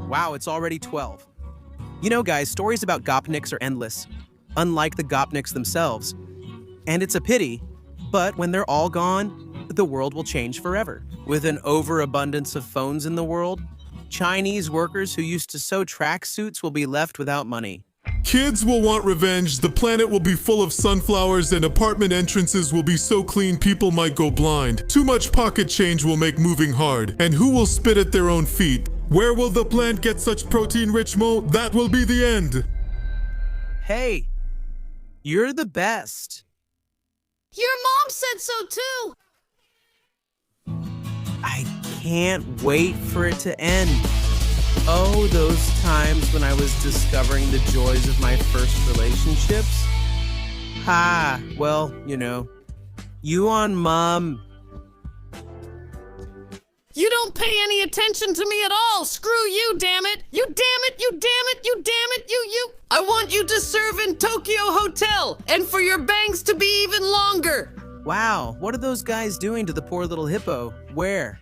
Wow, it's already 12. You know, guys, stories about Gopniks are endless, unlike the Gopniks themselves. And it's a pity, but when they're all gone, the world will change forever. With an overabundance of phones in the world, Chinese workers who used to sew tracksuits will be left without money. Kids will want revenge, the planet will be full of sunflowers, and apartment entrances will be so clean people might go blind. Too much pocket change will make moving hard. And who will spit at their own feet? Where will the plant get such protein-rich mo? That will be the end. Hey, you're the best. Your mom said so too. I can't wait for it to end. Oh, those times when I was discovering the joys of my first relationships. Ha, well, you know, you on Mom. You don't pay any attention to me at all. Screw you, damn it. You damn it, you damn it, you damn it, you. I want you to serve in Tokyo Hotel and for your bangs to be even longer. Wow, what are those guys doing to the poor little hippo? Where?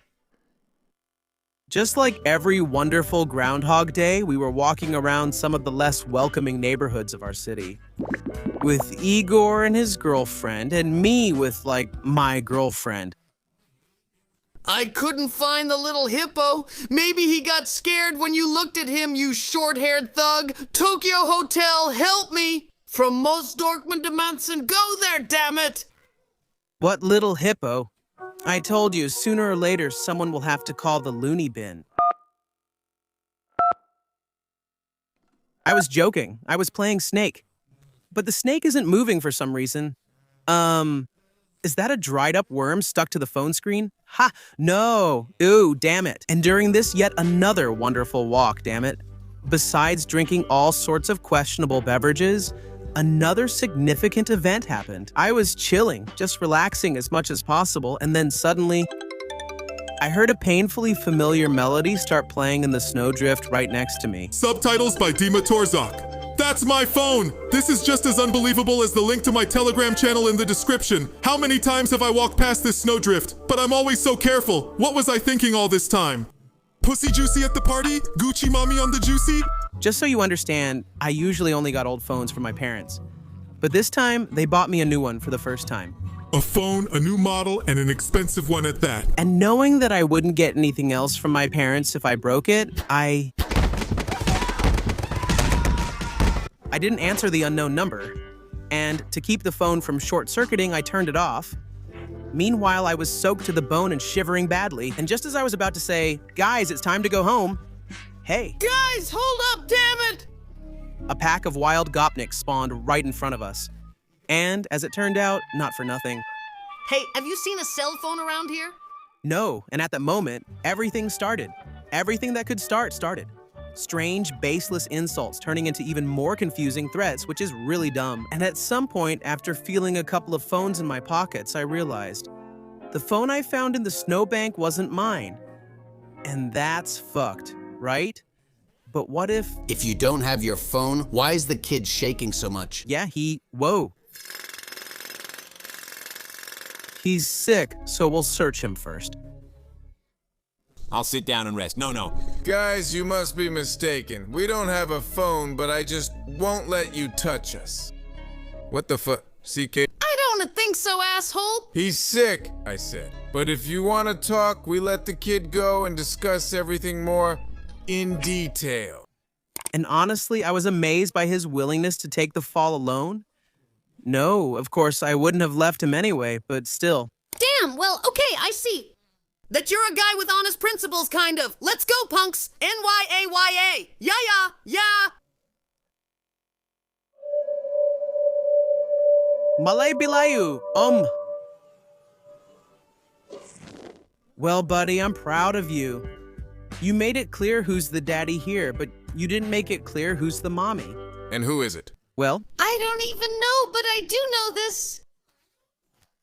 Just like every wonderful Groundhog Day, we were walking around some of the less welcoming neighborhoods of our city. With Igor and his girlfriend, and me with, like, my girlfriend. I couldn't find the little hippo. Maybe he got scared when you looked at him, you short-haired thug. Tokyo Hotel, help me. From Most Dorkman to Manson, go there, damn it. What little hippo? I told you, sooner or later, someone will have to call the loony bin. I was joking. I was playing Snake. But the snake isn't moving for some reason. Is that a dried up worm stuck to the phone screen? Ha! No! Ooh, damn it. And during this, yet another wonderful walk, damn it. Besides drinking all sorts of questionable beverages, another significant event happened. I was chilling, just relaxing as much as possible, and then suddenly, I heard a painfully familiar melody start playing in the snowdrift right next to me. Subtitles by Dima Torzak. That's my phone! This is just as unbelievable as the link to my Telegram channel in the description. How many times have I walked past this snowdrift? But I'm always so careful. What was I thinking all this time? Pussy juicy at the party? Gucci mommy on the juicy? Just so you understand, I usually only got old phones from my parents. But this time, they bought me a new one for the first time. A phone, a new model, and an expensive one at that. And knowing that I wouldn't get anything else from my parents if I broke it, I didn't answer the unknown number. And to keep the phone from short-circuiting, I turned it off. Meanwhile, I was soaked to the bone and shivering badly. And just as I was about to say, guys, it's time to go home, hey. Guys, hold up, damn it! A pack of wild Gopniks spawned right in front of us. And, as it turned out, not for nothing. Hey, have you seen a cell phone around here? No, and at that moment, everything started. Everything that could start started. Strange, baseless insults turning into even more confusing threats, which is really dumb. And at some point, after feeling a couple of phones in my pockets, I realized the phone I found in the snowbank wasn't mine. And that's fucked, right? But what if... If you don't have your phone, why is the kid shaking so much? Yeah, whoa. He's sick, so we'll search him first. I'll sit down and rest. No. Guys, you must be mistaken. We don't have a phone, but I just won't let you touch us. What the fuck? CK? I don't think so, asshole. He's sick, I said. But if you want to talk, we let the kid go and discuss everything more in detail. And honestly, I was amazed by his willingness to take the fall alone. No, of course, I wouldn't have left him anyway, but still. Damn, well, okay, I see. That you're a guy with honest principles, kind of. Let's go, punks. NYAYA. Yeah. Malay Bilayu, Well, buddy, I'm proud of you. You made it clear who's the daddy here, but you didn't make it clear who's the mommy. And who is it? Well, I don't even know, but I do know this.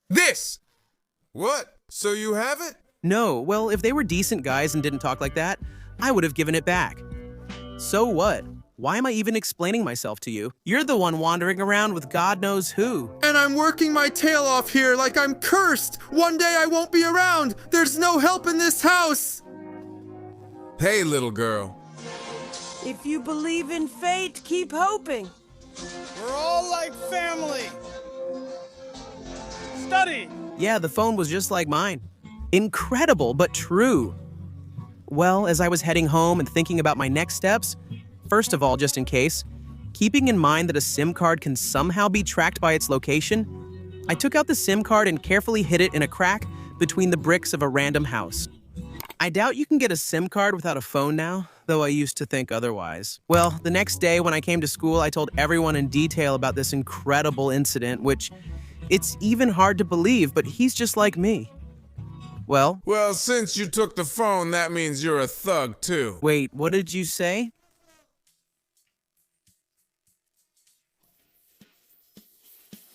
This! What? So you have it? no, well, if they were decent guys and didn't talk like that, I would have given it back. So what? Why am I even explaining myself to you? You're the one wandering around with God knows who. And I'm working my tail off here like I'm cursed. One day I won't be around. There's no help in this house. Hey, little girl. If you believe in fate, keep hoping. We're all like family. Study. Yeah, the phone was just like mine. Incredible, but true. Well, as I was heading home and thinking about my next steps, first of all, just in case, keeping in mind that a SIM card can somehow be tracked by its location, I took out the SIM card and carefully hid it in a crack between the bricks of a random house. I doubt you can get a SIM card without a phone now, though I used to think otherwise. Well, the next day when I came to school, I told everyone in detail about this incredible incident, which it's even hard to believe, but he's just like me. Well, Since you took the phone, that means you're a thug, too. wait, what did you say?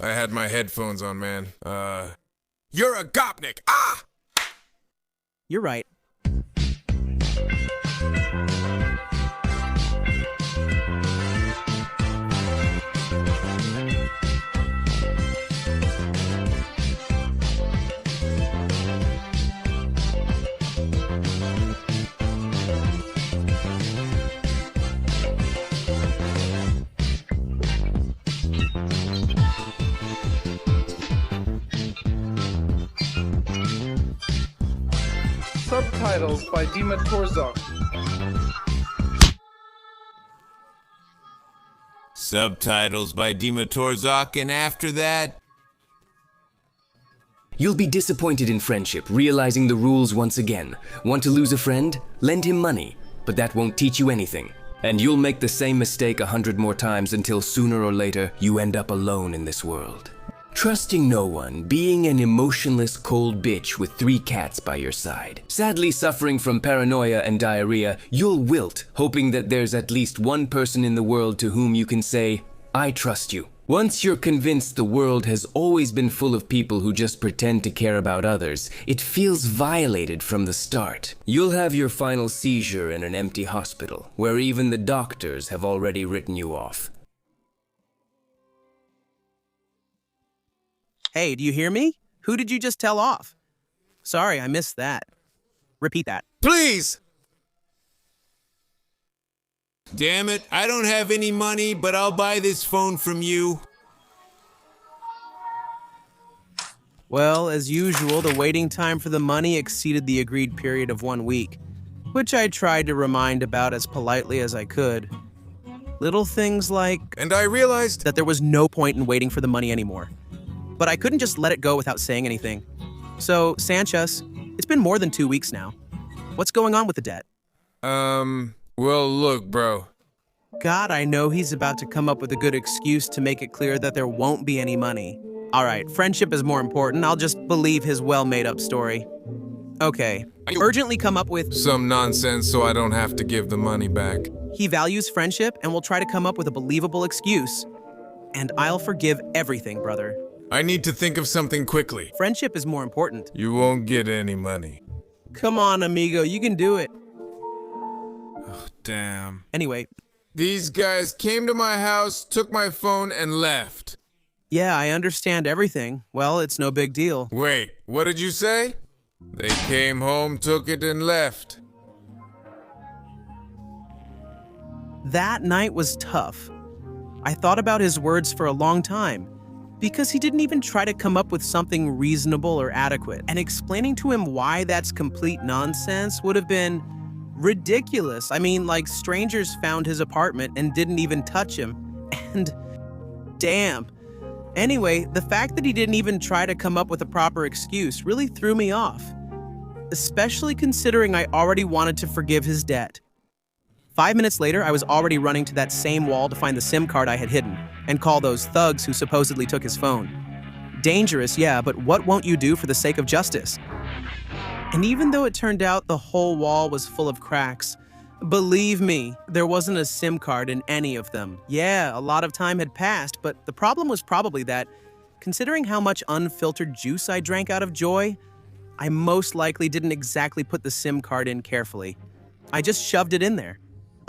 I had my headphones on, man. You're a Gopnik! Ah! You're right. Subtitles by Dima Torzok. Subtitles by Dima Torzok, and after that... You'll be disappointed in friendship, realizing the rules once again. Want to lose a friend? Lend him money, but that won't teach you anything. And you'll make the same mistake 100 more times until sooner or later you end up alone in this world. Trusting no one, being an emotionless cold bitch with 3 cats by your side. Sadly suffering from paranoia and diarrhea, you'll wilt, hoping that there's at least one person in the world to whom you can say, I trust you. Once you're convinced the world has always been full of people who just pretend to care about others, it feels violated from the start. You'll have your final seizure in an empty hospital, where even the doctors have already written you off. Hey, do you hear me? Who did you just tell off? Sorry, I missed that. Repeat that. Please! Damn it, I don't have any money, but I'll buy this phone from you. Well, as usual, the waiting time for the money exceeded the agreed period of 1 week, which I tried to remind about as politely as I could. Little things like And I realized... that there was no point in waiting for the money anymore. But I couldn't just let it go without saying anything. So, Sanchez, it's been more than 2 weeks now. What's going on with the debt? Well, look, bro. God, I know he's about to come up with a good excuse to make it clear that there won't be any money. All right, friendship is more important. I'll just believe his well-made-up story. Okay, urgently come up with... Some nonsense so I don't have to give the money back. He values friendship and will try to come up with a believable excuse. And I'll forgive everything, brother. I need to think of something quickly. Friendship is more important. You won't get any money. Come on, amigo, you can do it. Damn. Anyway, These guys came to my house, took my phone, and left. yeah, I understand everything. Well, it's no big deal. Wait, what did you say? They came home, took it, and left. That night was tough. I thought about his words for a long time, because he didn't even try to come up with something reasonable or adequate. And explaining to him why that's complete nonsense would have been ridiculous. I mean, like, strangers found his apartment and didn't even touch him. And damn. Anyway, the fact that he didn't even try to come up with a proper excuse really threw me off, especially considering I already wanted to forgive his debt. 5 minutes later, I was already running to that same wall to find the SIM card I had hidden and call those thugs who supposedly took his phone. Dangerous, yeah, but what won't you do for the sake of justice? And even though it turned out the whole wall was full of cracks, believe me, there wasn't a SIM card in any of them. Yeah, a lot of time had passed, but the problem was probably that, considering how much unfiltered juice I drank out of joy, I most likely didn't exactly put the SIM card in carefully. I just shoved it in there.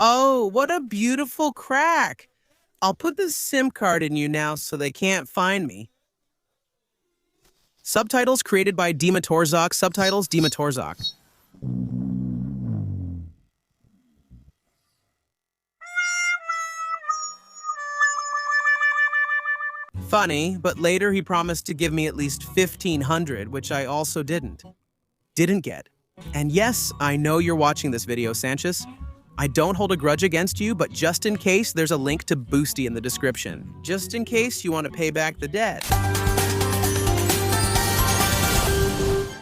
Oh, what a beautiful crack. I'll put the SIM card in you now so they can't find me. Subtitles created by Dima Torzok. Subtitles Dima Torzok. Funny, but later he promised to give me at least 1,500, which I also didn't get. And yes, I know you're watching this video, Sanchez. I don't hold a grudge against you, but just in case, there's a link to Boosty in the description. Just in case you want to pay back the debt.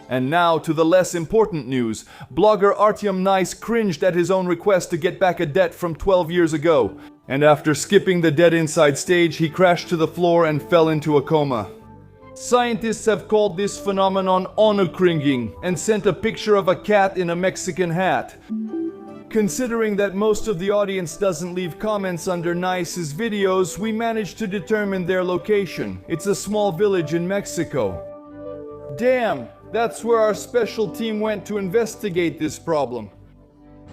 And now to the less important news. Blogger Artyom Nice cringed at his own request to get back a debt from 12 years ago. And after skipping the dead inside stage, he crashed to the floor and fell into a coma. Scientists have called this phenomenon onocringing and sent a picture of a cat in a Mexican hat. Considering that most of the audience doesn't leave comments under Nice's videos, we managed to determine their location. It's a small village in Mexico. Damn, that's where our special team went to investigate this problem.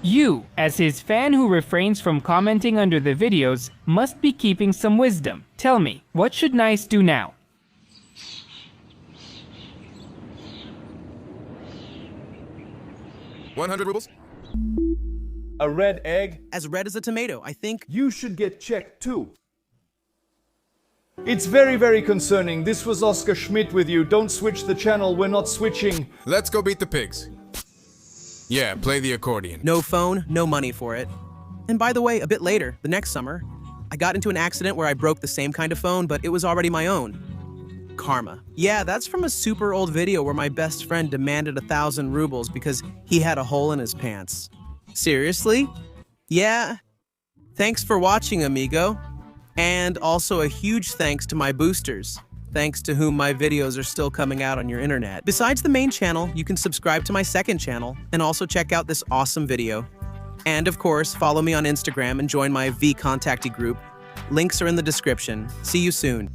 You, as his fan who refrains from commenting under the videos, must be keeping some wisdom. Tell me, what should Nice do now? $100? A red egg? As red as a tomato, I think. You should get checked too. It's very, very concerning. This was Oscar Schmidt with you. Don't switch the channel, we're not switching. Let's go beat the pigs. Yeah, play the accordion. No phone, no money for it. And by the way, a bit later, the next summer, I got into an accident where I broke the same kind of phone, but it was already my own. Karma. Yeah, that's from a super old video where my best friend demanded 1,000 rubles because he had a hole in his pants. Seriously? Yeah. Thanks for watching, amigo. And also a huge thanks to my boosters, thanks to whom my videos are still coming out on your internet. Besides the main channel, you can subscribe to my second channel and also check out this awesome video. And of course, follow me on Instagram and join my V-Contacty group. Links are in the description. See you soon.